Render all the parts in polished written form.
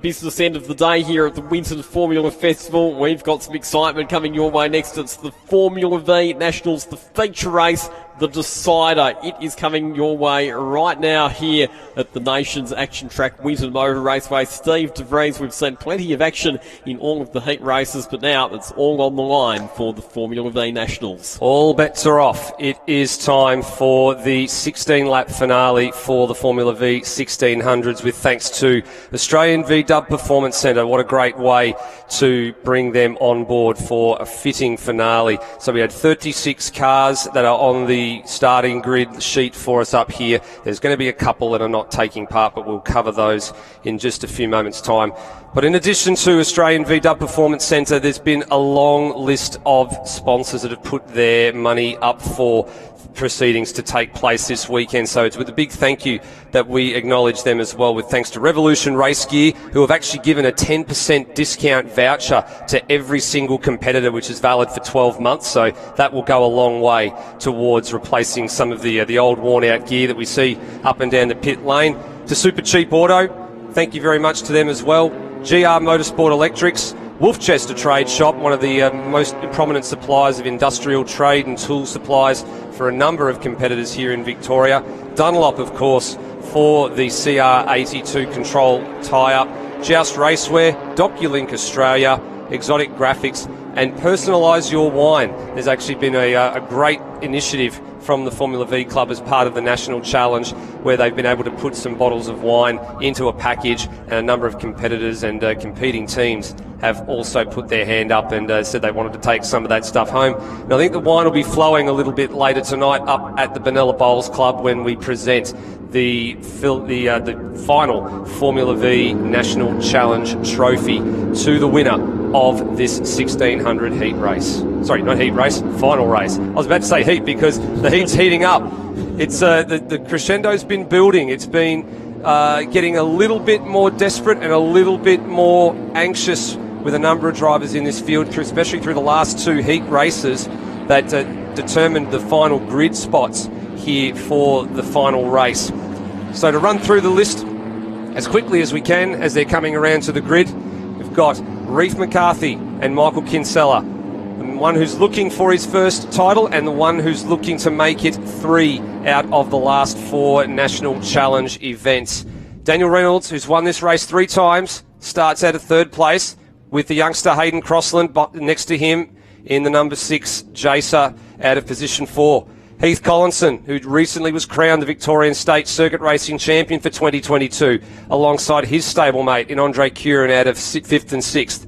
Business end of the day here at the Winton Formula Festival. We've got some excitement coming your way next. It's the Formula V Nationals, the feature race, the decider. It is coming your way right now here at the nation's action track, Winton Motor Raceway. Steve DeVries, we've seen plenty of action in all of the heat races, but now it's all on the line for the Formula V Nationals. All bets are off. It is time for the 16-lap finale for the Formula V 1600s, with thanks to Australian VW Performance Centre. What a great way to bring them on board for a fitting finale. So we had 36 cars that are on the starting grid sheet for us up here. There's going to be a couple that are not taking part, but we'll cover those in just a few moments' time. But in addition to Australian VW Performance Centre, there's been a long list of sponsors that have put their money up for proceedings to take place this weekend. So it's with a big thank you that we acknowledge them as well, with thanks to Revolution Race Gear, who have actually given a 10% discount voucher to every single competitor, which is valid for 12 months. So that will go a long way towards replacing some of the old worn out gear that we see up and down the pit lane. To Super Cheap Auto, thank you very much to them as well. GR Motorsport Electrics, Wolfchester Trade Shop, one of the most prominent suppliers of industrial trade and tool supplies for a number of competitors here in Victoria. Dunlop, of course, for the CR82 control tyre. Joust Raceway, DocuLink Australia, Exotic Graphics, and Personalise Your Wine. There's actually been a great initiative from the Formula V Club as part of the National Challenge, where they've been able to put some bottles of wine into a package, and a number of competitors and competing teams have also put their hand up and said they wanted to take some of that stuff home. And I think the wine will be flowing a little bit later tonight up at the Benalla Bowls Club when we present the final Formula V National Challenge trophy to the winner of this 1600 heat race. Sorry, not heat race, final race. I was about to say heat because the heat's heating up. It's the crescendo's been building. It's been getting a little bit more desperate and a little bit more anxious with a number of drivers in this field, especially through the last two heat races that determined the final grid spots here for the final race. So to run through the list as quickly as we can as they're coming around to the grid, we've got Reef McCarthy and Michael Kinsella, the one who's looking for his first title and the one who's looking to make it 3 out of the last 4 National Challenge events. Daniel Reynolds, who's won this race 3 times, starts out of 3rd place, with the youngster Hayden Crossland next to him in the number 6 Jacer out of position 4. Heath Collinson, who recently was crowned the Victorian State Circuit Racing Champion for 2022, alongside his stablemate in Andre Curran out of 5th and 6th.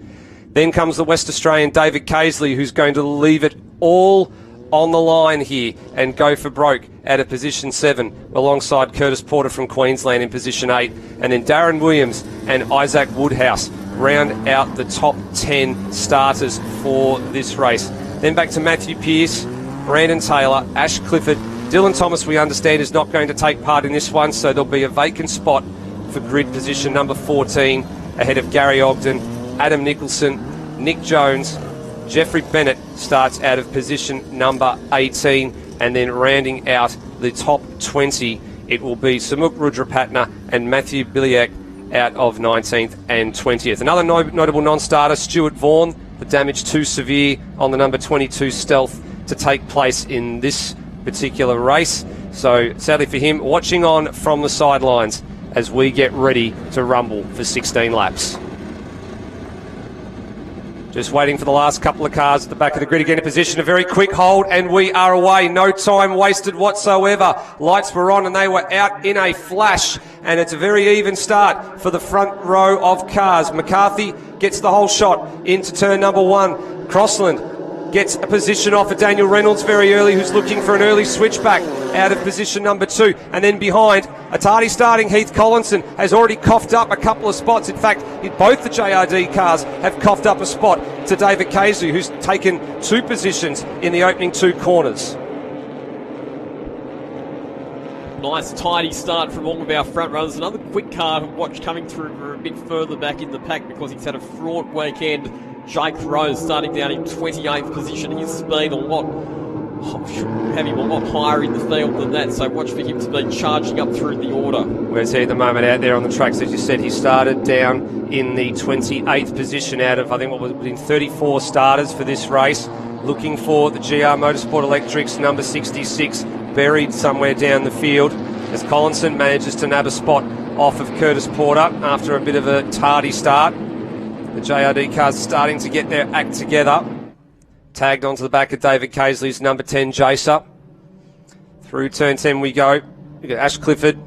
Then comes the West Australian David Casely, who's going to leave it all on the line here and go for broke out of position 7, alongside Curtis Porter from Queensland in position 8. And then Darren Williams and Isaac Woodhouse round out the top 10 starters for this race. Then back to Matthew Pearce, Brandon Taylor, Ash Clifford. Dylan Thomas, we understand, is not going to take part in this one, so there'll be a vacant spot for grid position number 14 ahead of Gary Ogden, Adam Nicholson, Nick Jones. Jeffrey Bennett starts out of position number 18, and then rounding out the top 20, it will be Samuk Rudrapatna and Matthew Biliak out of 19th and 20th. Another notable non-starter, Stuart Vaughan, the damage too severe on the number 22 Stealth to take place in this particular race. So sadly for him, watching on from the sidelines as we get ready to rumble for 16 laps. Just waiting for the last couple of cars at the back of the grid again in position. A very quick hold and we are away. No time wasted whatsoever. Lights were on and they were out in a flash. And it's a very even start for the front row of cars. McCarthy gets the whole shot into turn number 1. Crossland gets a position off of Daniel Reynolds very early, who's looking for an early switchback out of position number 2. And then behind, a tardy starting Heath Collinson has already coughed up a couple of spots. In fact, both the JRD cars have coughed up a spot to David Casey, who's taken 2 positions in the opening 2 corners. Nice tidy start from all of our front runners. Another quick car to watch coming through a bit further back in the pack because he's had a fraught weekend. Jake Rose starting down in 28th position. His speed should have him a lot higher in the field than that, so watch for him to be charging up through the order. Where's he at the moment out there on the tracks? As you said, he started down in the 28th position out of, I think, what was in 34 starters for this race. Looking for the GR Motorsport Electrics, number 66, buried somewhere down the field, as Collinson manages to nab a spot off of Curtis Porter after a bit of a tardy start. The JRD cars starting to get their act together. Tagged onto the back of David Casely's number 10, Jacer. Through turn 10 we go. We've got Ash Clifford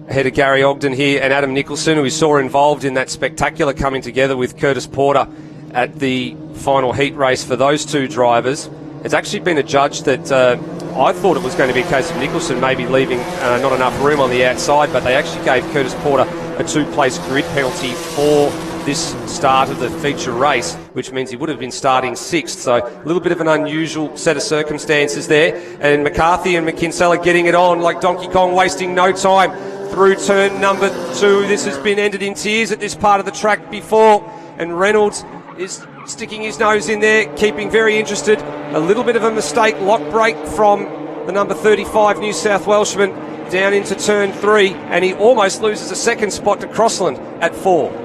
ahead of Gary Ogden here, and Adam Nicholson, who we saw involved in that spectacular coming together with Curtis Porter at the final heat race for those two drivers. It's actually been adjudged that I thought it was going to be a case of Nicholson maybe leaving not enough room on the outside, but they actually gave Curtis Porter a two-place grid penalty for this start of the feature race, which means he would have been starting sixth. So a little bit of an unusual set of circumstances there. And McCarthy and McKinsella getting it on like Donkey Kong, wasting no time through turn number 2. This has been ended in tears at this part of the track before, and Reynolds is sticking his nose in there, keeping very interested. A little bit of a mistake, lock break from the number 35 New South Welshman down into turn 3, and he almost loses a second spot to Crossland at 4.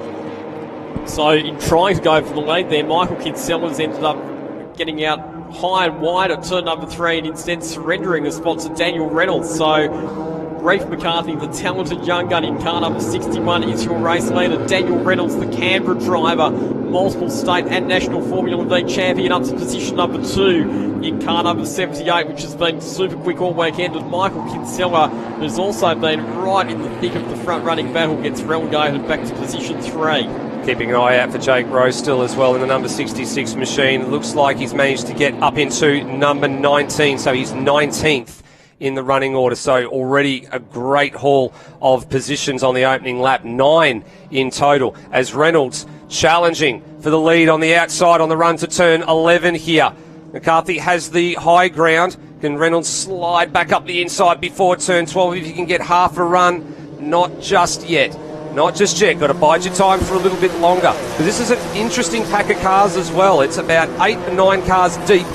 So in trying to go for the lead there, Michael Kinsella's ended up getting out high and wide at turn number 3 and instead surrendering a spot to Daniel Reynolds. So Reef McCarthy, the talented young gun in car number 61, is your race leader. Daniel Reynolds, the Canberra driver, multiple state and national Formula V champion, up to position number 2 in car number 78, which has been super quick all weekend. And Michael Kinsella, who's also been right in the thick of the front running battle, gets relegated back to position 3. Keeping an eye out for Jake Rose still as well in the number 66 machine. Looks like he's managed to get up into number 19, so he's 19th in the running order. So already a great haul of positions on the opening lap, 9 in total, as Reynolds challenging for the lead on the outside on the run to turn 11 here. McCarthy has the high ground. Can Reynolds slide back up the inside before turn 12 if he can get half a run? Not just yet. Not just yet. Got to bide your time for a little bit longer. But this is an interesting pack of cars as well. It's about 8 or 9 cars deep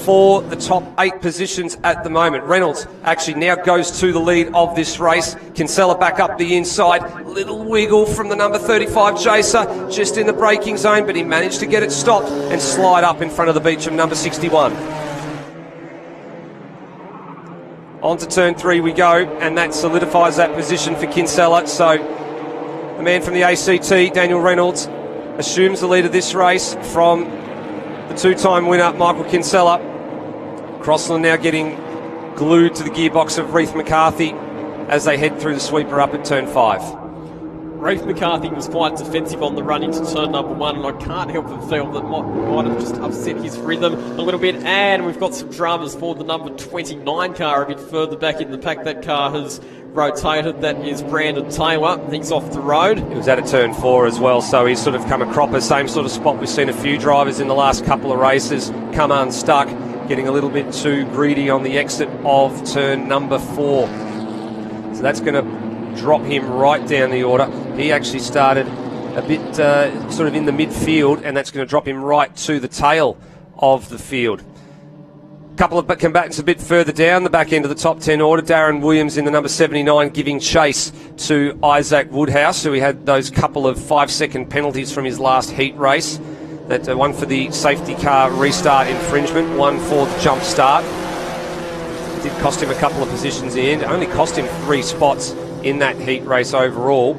for the top 8 positions at the moment. Reynolds actually now goes to the lead of this race. Kinsella back up the inside. Little wiggle from the number 35 Jacer, just in the braking zone, but he managed to get it stopped and slide up in front of the Beecham number 61. On to turn 3 we go, and that solidifies that position for Kinsella. So the man from the ACT, Daniel Reynolds, assumes the lead of this race from the 2-time winner, Michael Kinsella. Crossland now getting glued to the gearbox of Reef McCarthy as they head through the sweeper up at turn 5. Reef McCarthy was quite defensive on the run into turn number 1, and I can't help but feel that might have just upset his rhythm a little bit. And we've got some dramas for the number 29 car a bit further back in the pack. That car has rotated. That is Brandon Taylor. He's off the road. He was at a turn 4 as well, so he's sort of come a cropper. Same sort of spot we've seen a few drivers in the last couple of races come unstuck, getting a little bit too greedy on the exit of turn number 4. So that's going to drop him right down the order. He actually started a bit sort of in the midfield, and that's going to drop him right to the tail of the field. A couple of combatants a bit further down the back end of the top 10 order. Darren Williams in the number 79 giving chase to Isaac Woodhouse, who he had those couple of 5-second penalties from his last heat race. That one for the safety car restart infringement, one for the jump start. It did cost him a couple of positions in the end. It only cost him 3 spots in that heat race overall.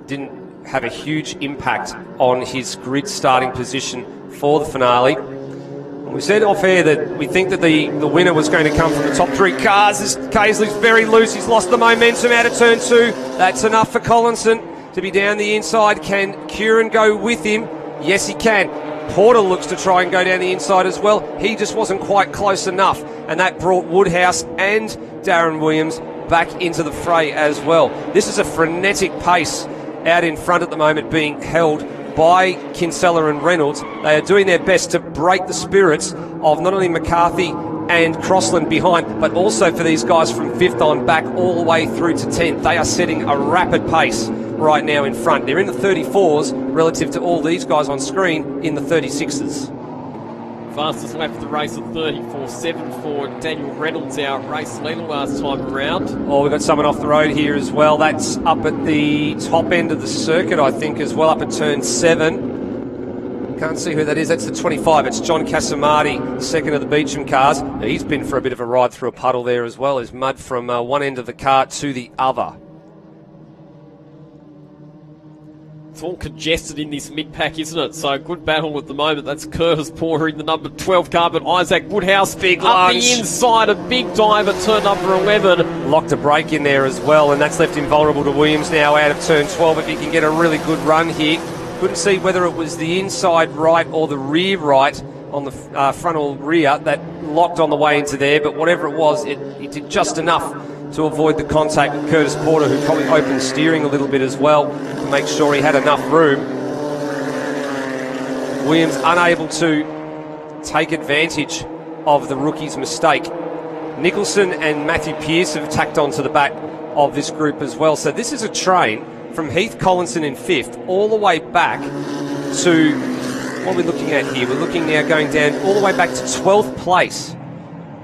Didn't have a huge impact on his grid starting position for the finale. We said off air that we think that the winner was going to come from the top 3 cars. This Casely's very loose. He's lost the momentum out of turn 2. That's enough for Collinson to be down the inside. Can Kieran go with him? Yes, he can. Porter looks to try and go down the inside as well. He just wasn't quite close enough, and that brought Woodhouse and Darren Williams back into the fray as well. This is a frenetic pace out in front at the moment, being held by Kinsella and Reynolds. They are doing their best to break the spirits of not only McCarthy and Crossland behind, but also for these guys from 5th on back all the way through to 10th. They are setting a rapid pace right now in front. They're in the 34s relative to all these guys on screen in the 36s. Fastest lap of the race at 34.7 for Daniel Reynolds, our race leader last time around. Oh, we've got someone off the road here as well. That's up at the top end of the circuit, I think, as well, up at turn 7. Can't see who that is. That's the 25. It's John Casamati, the second of the Beecham cars. Now, he's been for a bit of a ride through a puddle there as well. There's mud from one end of the car to the other. It's all congested in this mid-pack, isn't it? So good battle at the moment. That's Curtis Porter in the number 12 car, but Isaac Woodhouse big up lunge. the inside, a big dive at turn number 11. Locked a brake in there as well, and that's left him vulnerable to Williams now out of turn 12 if he can get a really good run here. Couldn't see whether it was the inside right or the rear right on the frontal rear that locked on the way into there, but whatever it was, it did just enough to avoid the contact with Curtis Porter, who probably opened steering a little bit as well to make sure he had enough room. Williams unable to take advantage of the rookie's mistake. Nicholson and Matthew Pearce have tacked onto the back of this group as well. So this is a train from Heath Collinson in 5th all the way back to, what are we looking at here? We're looking now going down all the way back to 12th place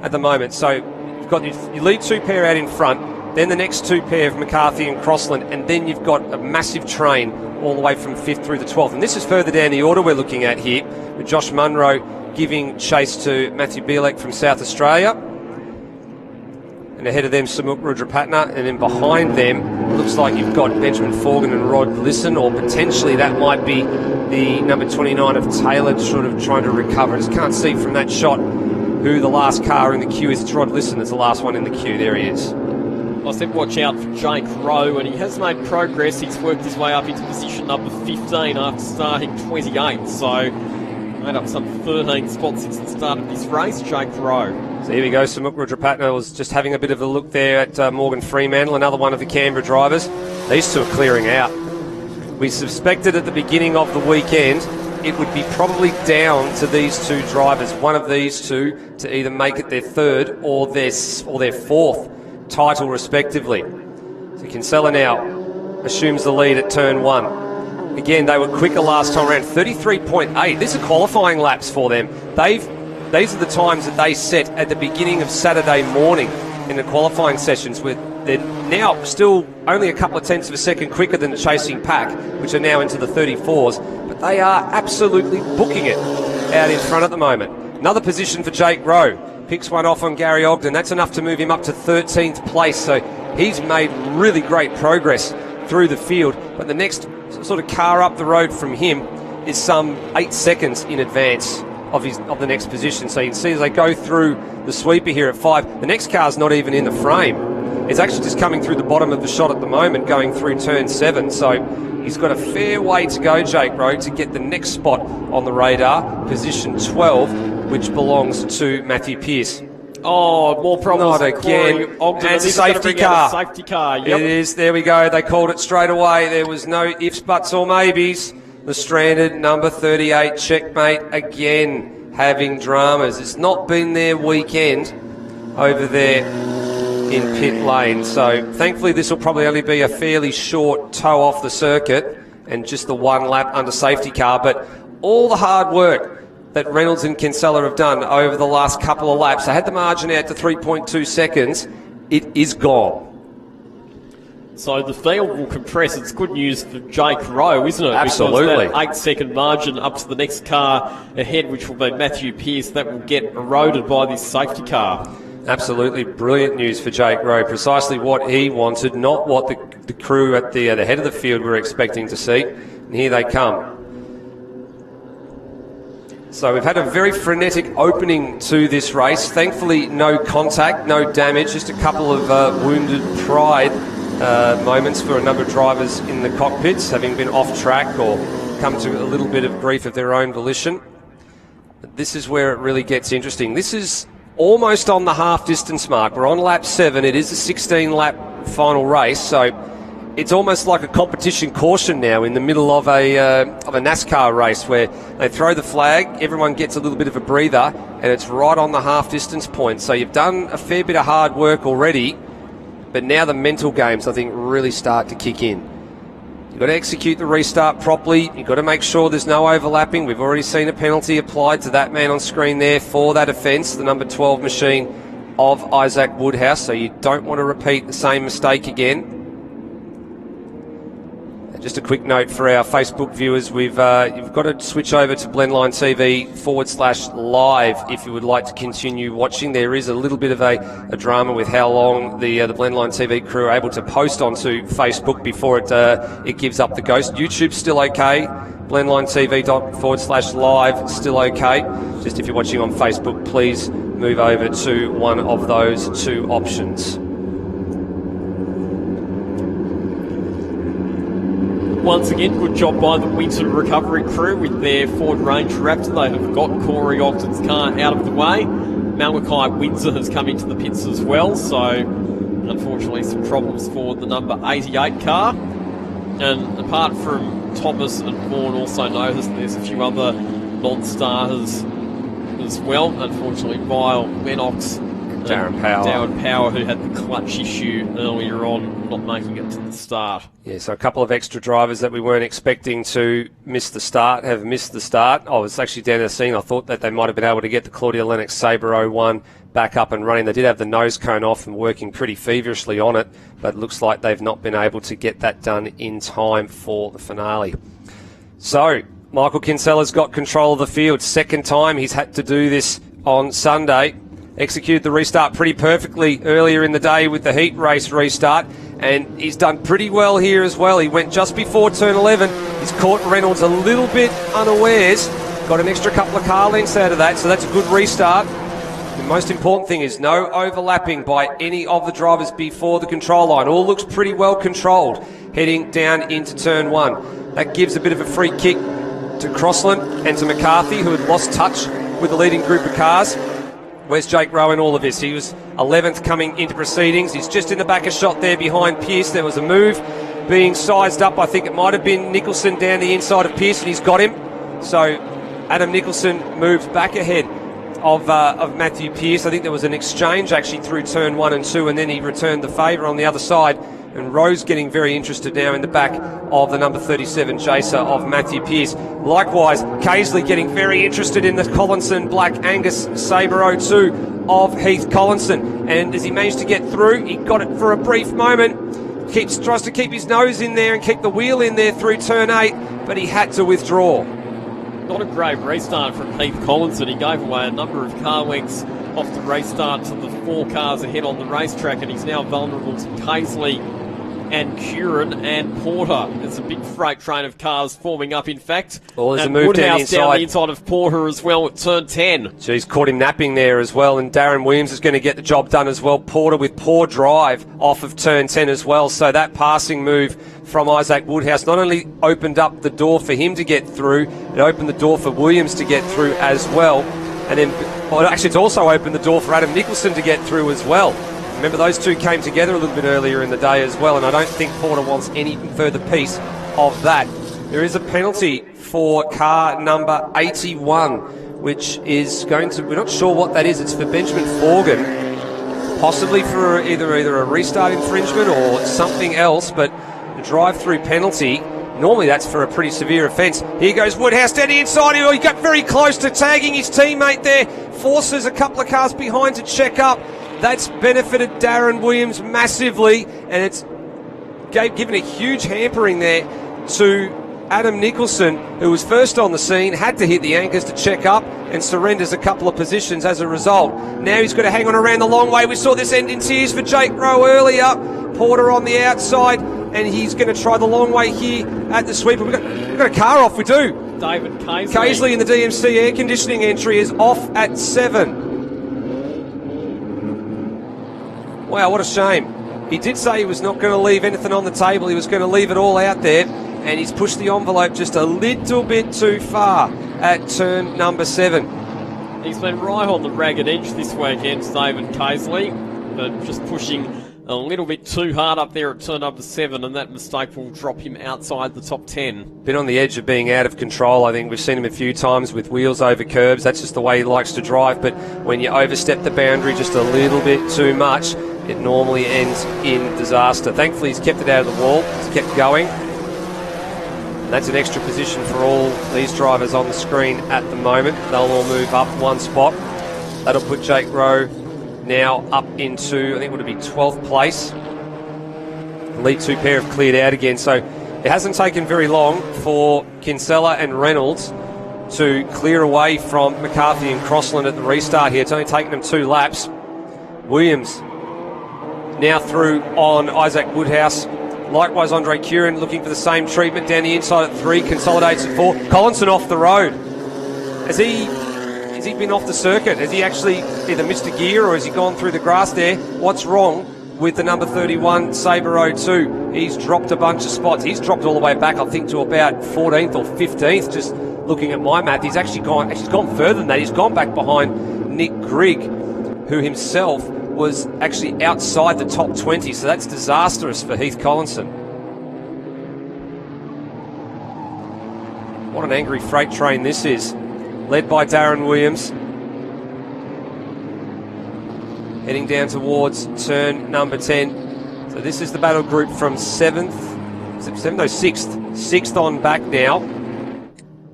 at the moment. So you've got your lead 2 pair out in front, then the next 2 pair of McCarthy and Crossland, and then you've got a massive train all the way from 5th through to 12th. And this is further down the order we're looking at here, with Josh Munro giving chase to Matthew Bielek from South Australia. And ahead of them, Samuk Rudrapatna, and then behind them, it looks like you've got Benjamin Forgan and Rod Glisson, or potentially that might be the number 29 of Taylor, sort of trying to recover. Just can't see from that shot who the last car in the queue is. It's Rod Glisson that's the last one in the queue. There he is. I said watch out for Jake Rowe, and he has made progress. He's worked his way up into position number 15 after starting 28, so made up some 13 spots since the start of this race, Jake Rowe. So here we go, Samuk Rudrapatna was just having a bit of a look there at Morgan Fremantle, another one of the Canberra drivers. These two are clearing out. We suspected at the beginning of the weekend it would be probably down to these two drivers, one of these two, to either make it their 3rd or their 4th title respectively. So Kinsella now assumes the lead at turn 1. Again, they were quicker last time around, 33.8. These are qualifying laps for them. These are the times that they set at the beginning of Saturday morning in the qualifying sessions, where they're now still only a couple of tenths of a second quicker than the chasing pack, which are now into the 34s, but they are absolutely booking it out in front at the moment. Another position for Jake Rowe. Picks one off on Gary Ogden. That's enough to move him up to 13th place, so he's made really great progress through the field, but the next sort of car up the road from him is some 8 seconds in advance of the next position. So you can see as they go through the sweeper here at 5, the next car's not even in the frame. It's actually just coming through the bottom of the shot at the moment, going through turn 7. So he's got a fair way to go, Jake Rowe, to get the next spot on the radar, position 12, which belongs to Matthew Pearce. Oh, more problems. Not again. Ogden, and safety car. Safety car. Yep. It is. There we go. They called it straight away. There was no ifs, buts or maybes. The stranded number 38, checkmate again, having dramas. It's not been their weekend over there in pit lane. So thankfully this will probably only be a fairly short tow off the circuit and just the 1 lap under safety car. But all the hard work that Reynolds and Kinsella have done over the last couple of laps, they had the margin out to 3.2 seconds. It is gone. So the field will compress. It's good news for Jake Rowe, isn't it? Absolutely. Because that 8-second margin up to the next car ahead, which will be Matthew Pearce, that will get eroded by this safety car. Absolutely brilliant news for Jake Rowe. Precisely what he wanted, not what the crew at the head of the field were expecting to see. And here they come. So we've had a very frenetic opening to this race. Thankfully, no contact, no damage, just a couple of wounded pride moments for a number of drivers in the cockpits, having been off track or come to a little bit of grief of their own volition. But this is where it really gets interesting. This is almost on the half distance mark. We're on lap 7. It is a 16-lap final race, so it's almost like a competition caution now in the middle of a NASCAR race, where they throw the flag, everyone gets a little bit of a breather, and it's right on the half distance point. So you've done a fair bit of hard work already, but now the mental games, I think, really start to kick in. You've got to execute the restart properly. You've got to make sure there's no overlapping. We've already seen a penalty applied to that man on screen there for that offence, the number 12 machine of Isaac Woodhouse, so you don't want to repeat the same mistake again. Just a quick note for our Facebook viewers, you've got to switch over to Blendline TV /live if you would like to continue watching. There is a little bit of a drama with how long the Blendline TV crew are able to post onto Facebook before it gives up the ghost. YouTube's still okay. Blendline TV /live still okay. Just if you're watching on Facebook, please move over to one of those two options. Once again, good job by the Winton recovery crew with their Ford Range Raptor. They have got Corey Ogden's car out of the way. Malachi Windsor has come into the pits as well, so unfortunately some problems for the number 88 car. And apart from Thomas and Vaughan, also noticed there's a few other non-starters as well. Unfortunately, Vile, Lennox, Darren Power, who had the clutch issue earlier on, not making it to the start. Yeah, so a couple of extra drivers that we weren't expecting to miss the start have missed the start. I was actually down at the scene. I thought that they might have been able to get the Claudia Lennox Sabre 01 back up and running. They did have the nose cone off and working pretty feverishly on it, but it looks like they've not been able to get that done in time for the finale. So, Michael Kinsella's got control of the field. Second time he's had to do this on Sunday. Executed the restart pretty perfectly earlier in the day with the heat race restart, and he's done pretty well here as well. He went just before turn 11. He's caught Reynolds a little bit unawares, got an extra couple of car lengths out of that, so that's a good restart. The most important thing is no overlapping by any of the drivers before the control line. All looks pretty well controlled heading down into turn 1. That gives a bit of a free kick to Crossland and to McCarthy, who had lost touch with the leading group of cars. Where's Jake Rowe in all of this? He was 11th coming into proceedings. He's just in the back of shot there behind Pearce. There was a move being sized up. I think it might have been Nicholson down the inside of Pearce, and he's got him. So Adam Nicholson moves back ahead of Matthew Pearce. I think there was an exchange actually through turn 1 and 2, and then he returned the favour on the other side. And Rose getting very interested now in the back of the number 37 Jacer of Matthew Pearce. Likewise, Casely getting very interested in the Collinson Black Angus Sabre 02 of Heath Collinson. And as he managed to get through, he got it for a brief moment. Tries to keep his nose in there and keep the wheel in there through turn 8, but he had to withdraw. Not a great restart from Heath Collinson. He gave away a number of car lengths off the restart to the 4 cars ahead on the racetrack, and he's now vulnerable to Casely and Curran and Porter. There's a big freight train of cars forming up, in fact. Well, there's and a move Woodhouse down the inside of Porter as well at turn 10. So he's caught him napping there as well, and Darren Williams is going to get the job done as well. Porter with poor drive off of turn 10 as well. So that passing move from Isaac Woodhouse not only opened up the door for him to get through, it opened the door for Williams to get through as well. And then, well, actually, it's also opened the door for Adam Nicholson to get through as well. Remember, those two came together a little bit earlier in the day as well, and I don't think Porter wants any further piece of that. There is a penalty for car number 81, which is going to, we're not sure what that is. It's for Benjamin Forgan, possibly for either a restart infringement or something else, but a drive-through penalty. Normally that's for a pretty severe offence. Here goes Woodhouse down the inside. He got very close to tagging his teammate there. Forces a couple of cars behind to check up. That's benefited Darren Williams massively, and it's given a huge hampering there to Adam Nicholson, who was first on the scene, had to hit the anchors to check up, and surrenders a couple of positions as a result. Now he's got to hang on around the long way. We saw this end in tears for Jake Rowe earlier. Porter on the outside, and he's going to try the long way here at the sweeper. We've got a car off, we do. David Casely. Casely in the DMC air conditioning entry is off at 7. Wow, what a shame. He did say he was not going to leave anything on the table. He was going to leave it all out there, and he's pushed the envelope just a little bit too far at turn number 7. He's been right on the ragged edge this weekend, David Casely, but just pushing a little bit too hard up there at turn number 7, and that mistake will drop him outside the top 10. Been on the edge of being out of control. I think we've seen him a few times with wheels over curbs. That's just the way he likes to drive, but when you overstep the boundary just a little bit too much, it normally ends in disaster. Thankfully, he's kept it out of the wall. He's kept going. And that's an extra position for all these drivers on the screen at the moment. They'll all move up one spot. That'll put Jake Rowe now up into, I think it would be 12th place. The lead two pair have cleared out again, so it hasn't taken very long for Kinsella and Reynolds to clear away from McCarthy and Crossland at the restart here. It's only taken them 2 laps. Williams now through on Isaac Woodhouse. Likewise, Andre Curran looking for the same treatment down the inside at 3, consolidates at 4. Collinson off the road. Has he been off the circuit? Has he actually either missed a gear or has he gone through the grass there? What's wrong with the number 31 Sabre 02? He's dropped a bunch of spots. He's dropped all the way back, I think, to about 14th or 15th, just looking at my math. He's actually gone further than that. He's gone back behind Nick Grigg, who himself was actually outside the top 20, so that's disastrous for Heath Collinson. What an angry freight train this is, led by Darren Williams. Heading down towards turn number 10. So this is the battle group from 6th on back now,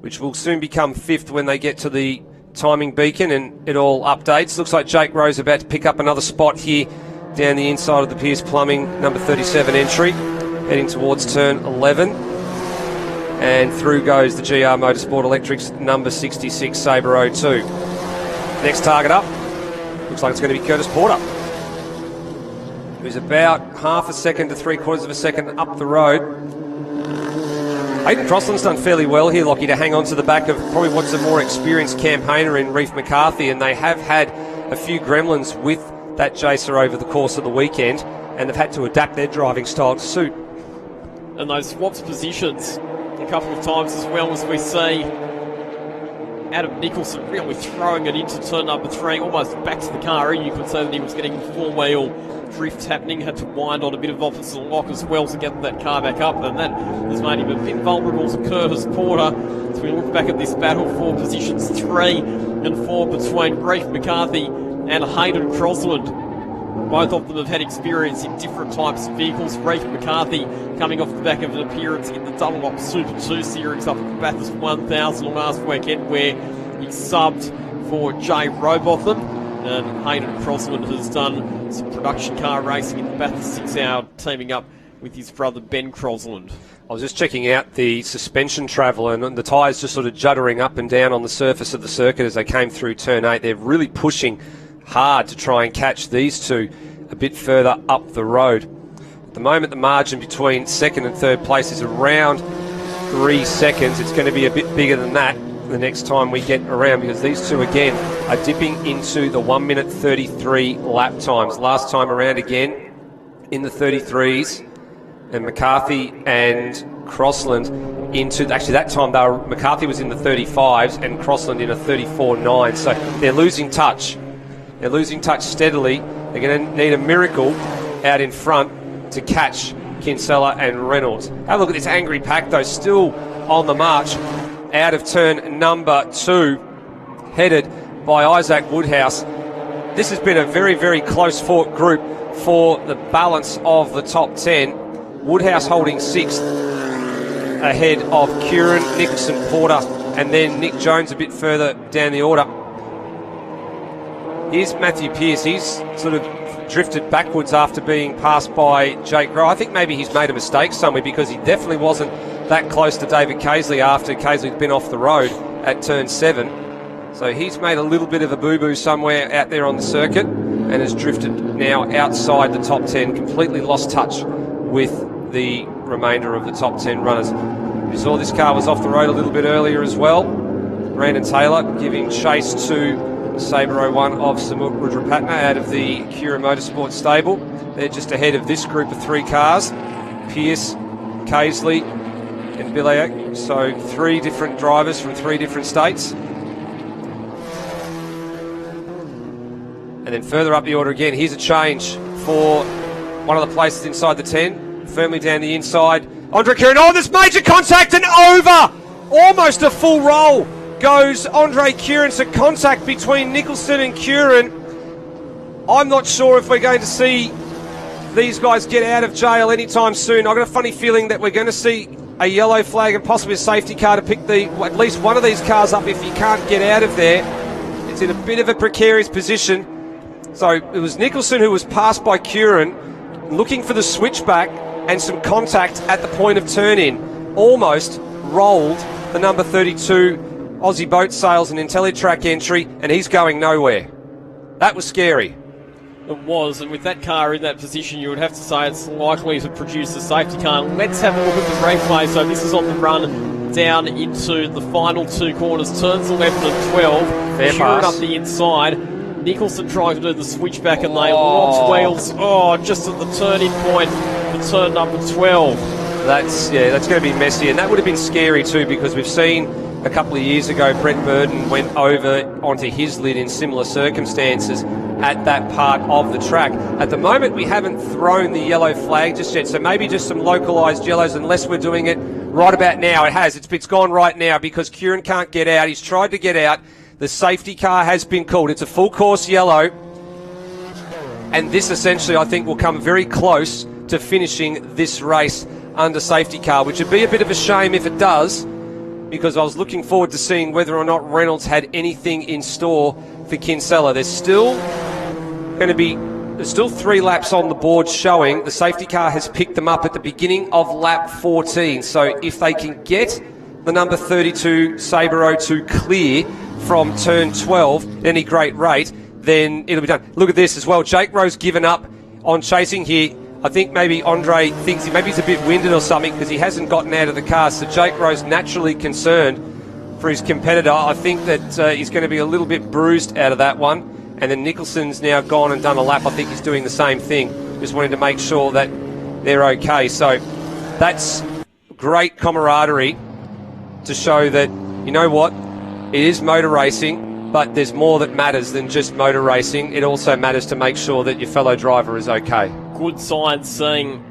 which will soon become 5th when they get to the timing beacon and it all updates. Looks like Jake Rowe's about to pick up another spot here down the inside of the Pierce Plumbing number 37 entry, heading towards turn 11, and through goes the GR Motorsport Electrics number 66 Sabre 02. Next target up looks like it's going to be Curtis Porter, who's about half a second to 3/4 of a second up the road. Hayden Crossland's done fairly well here, Lockie, to hang on to the back of probably what's a more experienced campaigner in Reef McCarthy, and they have had a few gremlins with that Jacer over the course of the weekend, and they've had to adapt their driving style to suit. And those swaps positions a couple of times as well, as we see Adam Nicholson really throwing it into turn number 3, almost back to the car, and you could say that he was getting 4-wheel drift happening, had to wind on a bit of opposite lock as well to get that car back up, and that has made him a bit vulnerable to Curtis Porter. As we look back at this battle for positions 3 and 4 between Reef McCarthy and Hayden Crossland. Both of them have had experience in different types of vehicles. Reef McCarthy coming off the back of an appearance in the Double Up Super 2 Series up at Bathurst 1000 last weekend, where he subbed for Jay Robotham. And Hayden Crossland has done some production car racing in the Bathurst 6 Hour, teaming up with his brother Ben Crossland. I was just checking out the suspension travel, and the tyres just sort of juddering up and down on the surface of the circuit as they came through turn 8. They're really pushing hard to try and catch these two a bit further up the road. At the moment, the margin between 2nd and 3rd place is around 3 seconds. It's going to be a bit bigger than that the next time we get around, because these two again are dipping into the 1 minute 33 lap times. Last time around again in the 33s, and McCarthy and Crossland into, actually that time McCarthy was in the 35s and Crossland in a 34.9, so they're losing touch. They're losing touch steadily. They're going to need a miracle out in front to catch Kinsella and Reynolds. Have a look at this angry pack though, still on the march out of turn number 2, headed by Isaac Woodhouse. This has been a very, very close fought group for the balance of the top 10. Woodhouse holding 6th ahead of Curran, Nicholson, Porter, and then Nick Jones a bit further down the order. Here's Matthew Pearce. He's sort of drifted backwards after being passed by Jake Rowe. I think maybe he's made a mistake somewhere, because he definitely wasn't that close to David Casely after Casely'd been off the road at turn 7. So he's made a little bit of a boo-boo somewhere out there on the circuit and has drifted now outside the top 10, completely lost touch with the remainder of the top 10 runners. We saw this car was off the road a little bit earlier as well. Brandon Taylor giving chase to Sabre 01 of Samut Rudrapatna out of the Cura Motorsport stable. They're just ahead of this group of 3 cars, Pearce, Casely and Bilayak. So 3 different drivers from 3 different states. And then further up the order again, here's a change for one of the places inside the 10, firmly down the inside. Andre Curran, oh, there's major contact and over! Almost a full roll goes Andre Curran, so contact between Nicholson and Curran. I'm not sure if we're going to see these guys get out of jail anytime soon. I've got a funny feeling that we're going to see a yellow flag and possibly a safety car to pick at least one of these cars up if you can't get out of there. It's in a bit of a precarious position. So it was Nicholson who was passed by Curran, looking for the switchback and some contact at the point of turn-in. Almost rolled the number 32 Aussie Boat Sales and IntelliTrack entry, and he's going nowhere. That was scary. It was, and with that car in that position, you would have to say it's likely to produce a safety car. Let's have a look at the replay. So this is on the run down into the final two corners, turns 11 and 12. Fair Curran pass. up the inside. Nicholson trying to do the switchback, and they locked wheels. Oh, just at the turning point for turn number 12. That's going to be messy, and that would have been scary too, because we've seen a couple of years ago Brett Burton went over onto his lid in similar circumstances at that part of the track. At the moment, we haven't thrown the yellow flag just yet, so maybe just some localised yellows, unless we're doing it right about now. It has. It's gone right now because Curran can't get out. He's tried to get out. The safety car has been called. It's a full course yellow, and this essentially, I think, will come very close to finishing this race under safety car, which would be a bit of a shame if it does, because I was looking forward to seeing whether or not Reynolds had anything in store for Kinsella. There's still 3 laps on the board showing. The safety car has picked them up at the beginning of lap 14. So if they can get the number 32 Sabre 02 clear from turn 12 at any great rate, then it'll be done. Look at this as well. Jake Rowe's given up on chasing here. I think maybe Andre thinks maybe he's a bit winded or something because he hasn't gotten out of the car. So Jake Rowe's naturally concerned for his competitor. I think that he's going to be a little bit bruised out of that one. And then Nicholson's now gone and done a lap. I think he's doing the same thing, just wanting to make sure that they're okay. So that's great camaraderie to show that, you know what, it is motor racing, but there's more that matters than just motor racing. It also matters to make sure that your fellow driver is okay. Good sign seeing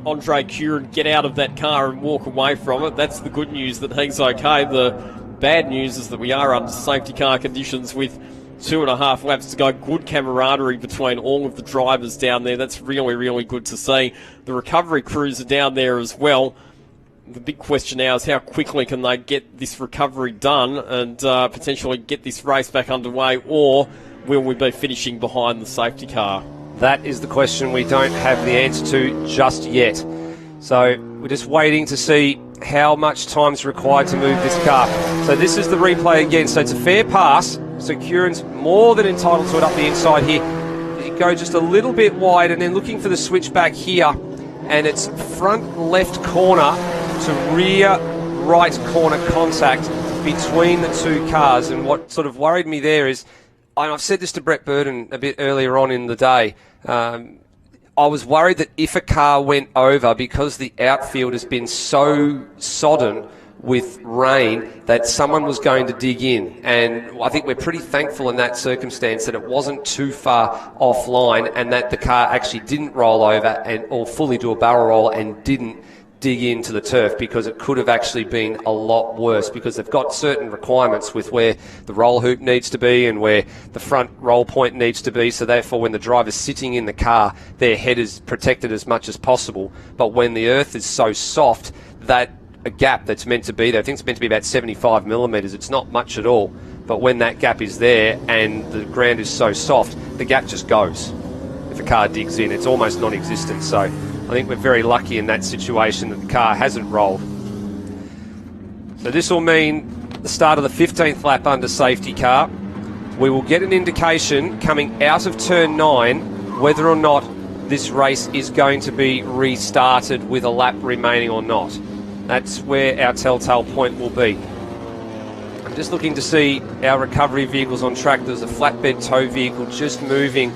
Andre Curran get out of that car and walk away from it. That's the good news, that he's okay. The bad news is that we are under safety car conditions with 2.5 laps to go. Good camaraderie between all of the drivers down there. That's really, really good to see. The recovery crews are down there as well. The big question now is how quickly can they get this recovery done and potentially get this race back underway, or will we be finishing behind the safety car? That is the question we don't have the answer to just yet. So we're just waiting to see how much time's required to move this car. So this is the replay again. So it's a fair pass. So Curran's more than entitled to it up the inside here. You go just a little bit wide and then looking for the switchback here. And it's front left corner to rear right corner contact between the two cars. And what sort of worried me there is, and I've said this to Brett Burton a bit earlier on in the day, I was worried that if a car went over, because the outfield has been so sodden with rain, that someone was going to dig in. And I think we're pretty thankful in that circumstance that it wasn't too far offline and that the car actually didn't roll over or fully do a barrel roll and didn't dig into the turf, because it could have actually been a lot worse, because they've got certain requirements with where the roll hoop needs to be and where the front roll point needs to be, so therefore when the driver's sitting in the car, their head is protected as much as possible. But when the earth is so soft, that a gap that's meant to be there, I think it's meant to be about 75 millimetres, it's not much at all, but when that gap is there and the ground is so soft, the gap just goes. If a car digs in, it's almost non-existent. So I think we're very lucky in that situation that the car hasn't rolled. So this will mean the start of the 15th lap under safety car. We will get an indication coming out of turn 9 whether or not this race is going to be restarted with a lap remaining or not. That's where our telltale point will be. I'm just looking to see our recovery vehicles on track. There's a flatbed tow vehicle just moving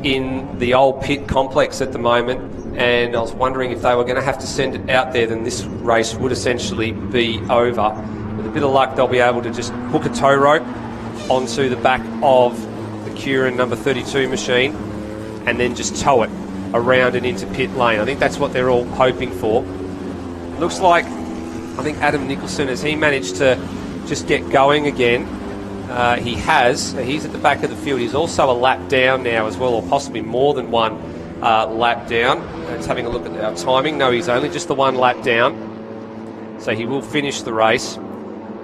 in the old pit complex at the moment, and I was wondering if they were going to have to send it out there, then this race would essentially be over. With a bit of luck, they'll be able to just hook a tow rope onto the back of the Curran number 32 machine and then just tow it around and into pit lane. I think that's what they're all hoping for. Looks like, I think Adam Nicholson, as he managed to just get going again, he has. He's at the back of the field. He's also a lap down now as well, or possibly more than one lap down. Let's having a look at our timing. No, he's only just the one lap down. so he will finish the race.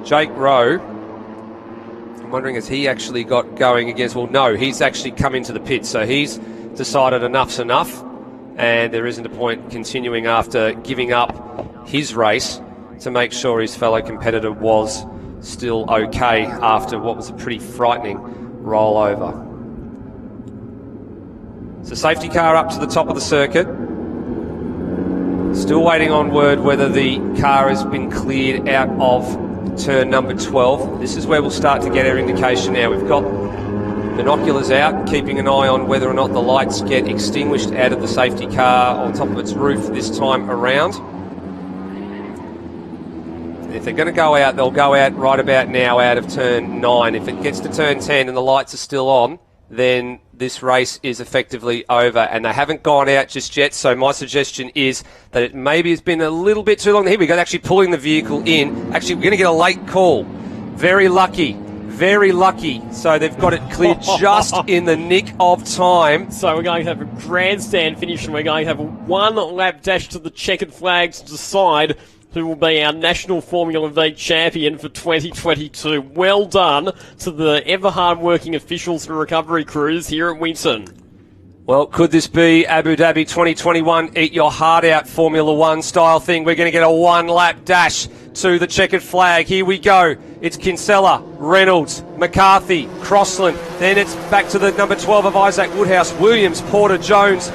Jake Rowe, I'm wondering, has he actually got going against... Well, no, he's actually come into the pit, so he's decided enough's enough, and there isn't a point continuing after giving up his race to make sure his fellow competitor was still okay after what was a pretty frightening rollover. So safety car up to the top of the circuit. Still waiting on word whether the car has been cleared out of turn number 12. This is where we'll start to get our indication now. We've got binoculars out, keeping an eye on whether or not the lights get extinguished out of the safety car on top of its roof this time around. If they're going to go out, they'll go out right about now out of turn 9. If it gets to turn 10 and the lights are still on, then this race is effectively over, and they haven't gone out just yet. So my suggestion is that it maybe has been a little bit too long. Here we go, actually pulling the vehicle in. Actually, we're going to get a late call. Very lucky. Very lucky. So they've got it cleared just in the nick of time. So we're going to have a grandstand finish, and we're going to have a one-lap dash to the checkered flag to decide who will be our National Formula V champion for 2022. Well done to the ever hard-working officials and recovery crews here at Winton. Well, could this be Abu Dhabi 2021 eat your heart out Formula One style thing? We're going to get a one-lap dash to the checkered flag. Here we go. It's Kinsella, Reynolds, McCarthy, Crossland. Then it's back to the number 12 of Isaac Woodhouse, Williams, Porter, Jones,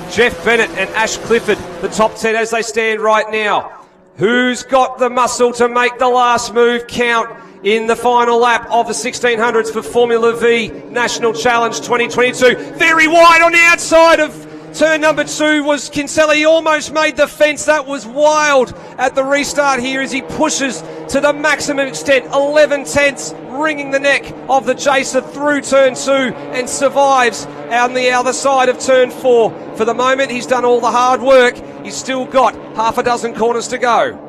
Jeff Bennett and Ash Clifford, the top 10 as they stand right now. Who's got the muscle to make the last move count in the final lap of the 1600s for Formula V National Challenge 2022? Very wide on the outside of turn number 2 was Kinsella. He almost made the fence. That was wild at the restart here as he pushes to the maximum extent. 11 tenths, wringing the neck of the chaser through turn 2 and survives on the other side of turn 4. For the moment, he's done all the hard work. He's still got half a dozen corners to go.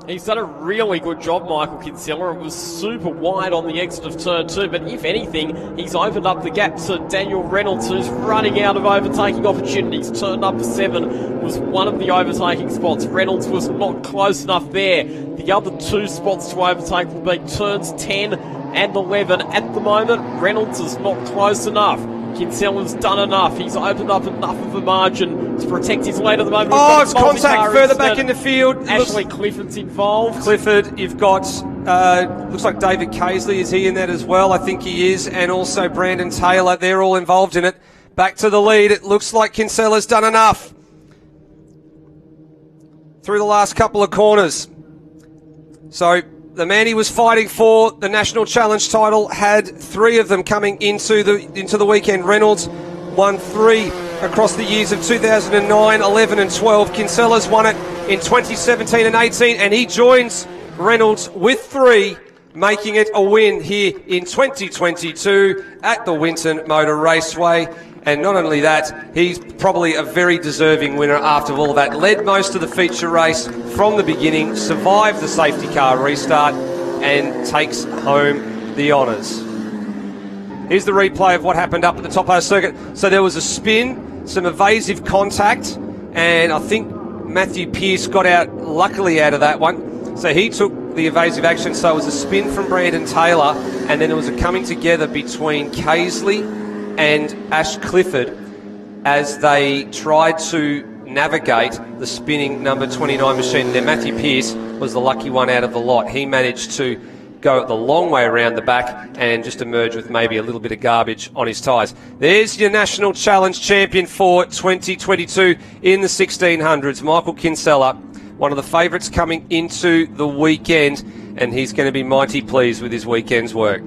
He's done a really good job, Michael Kinsella. It was super wide on the exit of turn 2, but if anything, he's opened up the gap to Daniel Reynolds, who's running out of overtaking opportunities. Turn number 7 was one of the overtaking spots. Reynolds was not close enough there. The other 2 spots to overtake will be turns 10 and 11. At the moment, Reynolds is not close enough. Kinsella's done enough. He's opened up enough of a margin to protect his lead at the moment. Oh, it's contact further back in the field. Ashley Clifford's involved. Clifford, you've got, looks like David Casely. Is he in that as well? I think he is. And also Brandon Taylor. They're all involved in it. Back to the lead. It looks like Kinsella's done enough through the last couple of corners. So the man he was fighting for the National Challenge title had 3 of them coming into the weekend. Reynolds won 3 across the years of 2009, 11 and 12. Kinsella's won it in 2017 and 18, and he joins Reynolds with 3, making it a win here in 2022 at the Winton Motor Raceway. And not only that, he's probably a very deserving winner after all of that. Led most of the feature race from the beginning, survived the safety car restart, and takes home the honours. Here's the replay of what happened up at the top of the circuit. So there was a spin, some evasive contact, and I think Matthew Pearce got out luckily out of that one. So he took the evasive action. So it was a spin from Brandon Taylor, and then there was a coming together between Casely and Ash Clifford as they tried to navigate the spinning number 29 machine. Then Matthew Pearce was the lucky one out of the lot. He managed to go the long way around the back and just emerge with maybe a little bit of garbage on his tyres. There's your National Challenge champion for 2022 in the 1600s, Michael Kinsella, one of the favourites coming into the weekend, and he's going to be mighty pleased with his weekend's work.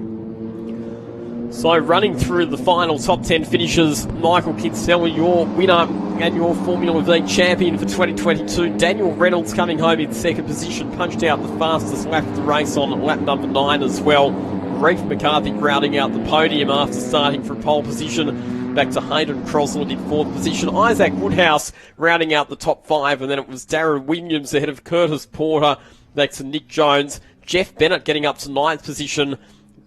So running through the final top 10 finishes, Michael Kinsella, your winner and your Formula V champion for 2022. Daniel Reynolds coming home in second position, punched out the fastest lap of the race on lap number 9 as well. Reef McCarthy rounding out the podium after starting from pole position. Back to Hayden Crossland in 4th position. Isaac Woodhouse rounding out the top 5, and then it was Darren Williams ahead of Curtis Porter. Back to Nick Jones. Jeff Bennett getting up to 9th position.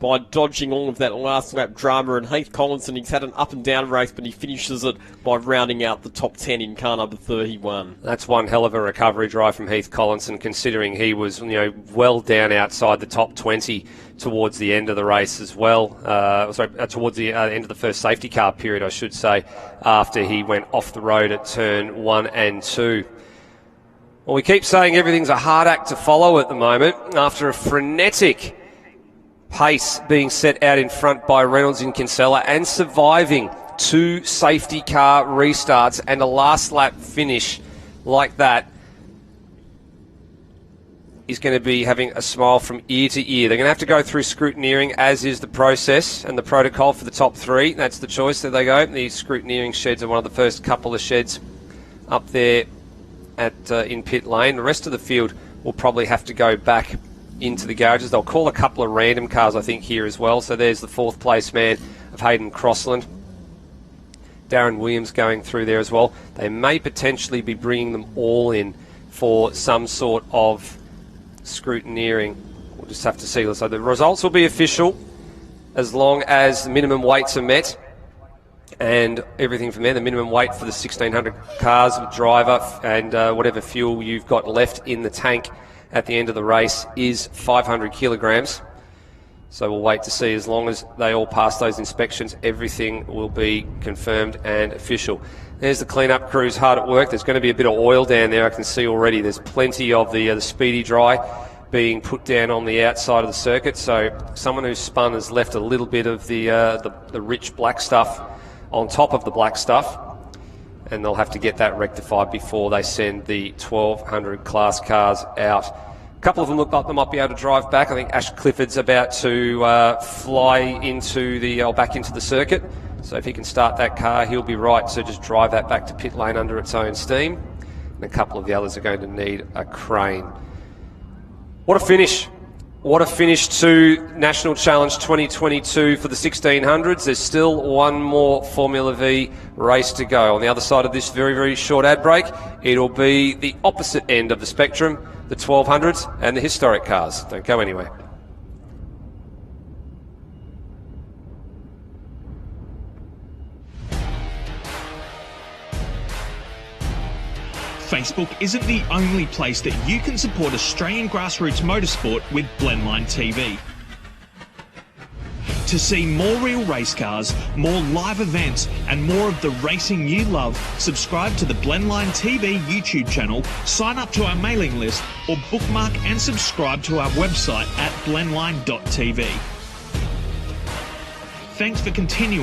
by dodging all of that last lap drama. And Heath Collinson, he's had an up and down race, but he finishes it by rounding out the top 10 in car number 31. That's one hell of a recovery drive from Heath Collinson, considering he was, well down outside the top 20 towards the end of the race as well. Towards the end of the first safety car period, I should say, after he went off the road at turn 1 and 2. Well, we keep saying everything's a hard act to follow at the moment after a frenetic pace being set out in front by Reynolds and Kinsella and surviving 2 safety car restarts and a last lap finish like that. Is going to be having a smile from ear to ear. They're going to have to go through scrutineering, as is the process and the protocol for the top 3. That's the choice. There they go. The scrutineering sheds are one of the first couple of sheds up there in pit lane. The rest of the field will probably have to go back into the garages. They'll call a couple of random cars, I think, here as well. So there's the 4th place man of Hayden Crossland. Darren Williams going through there as well. They may potentially be bringing them all in for some sort of scrutineering. We'll just have to see. So the results will be official as long as the minimum weights are met and everything from there. The minimum weight for the 1600 cars with driver and whatever fuel you've got left in the tank at the end of the race is 500 kilograms. So we'll wait to see. As long as they all pass those inspections, everything will be confirmed and official. There's the cleanup crews hard at work. There's going to be a bit of oil down there, I can see already. There's plenty of the speedy dry being put down on the outside of the circuit. So someone who's spun has left a little bit of the rich black stuff on top of the black stuff, and they'll have to get that rectified before they send the 1200 class cars out. A couple of them look like they might be able to drive back. I think Ash Clifford's about to fly into back into the circuit. So if he can start that car, he'll be right to just drive that back to pit lane under its own steam. And a couple of the others are going to need a crane. What a finish. What a finish to National Challenge 2022 for the 1600s. There's still one more Formula V race to go. On the other side of this very, very short ad break, it'll be the opposite end of the spectrum, the 1200s and the historic cars. Don't go anywhere. Facebook isn't the only place that you can support Australian grassroots motorsport with Blendline TV. To see more real race cars, more live events and more of the racing you love, subscribe to the Blendline TV YouTube channel, sign up to our mailing list or bookmark and subscribe to our website at blendline.tv. Thanks for continuing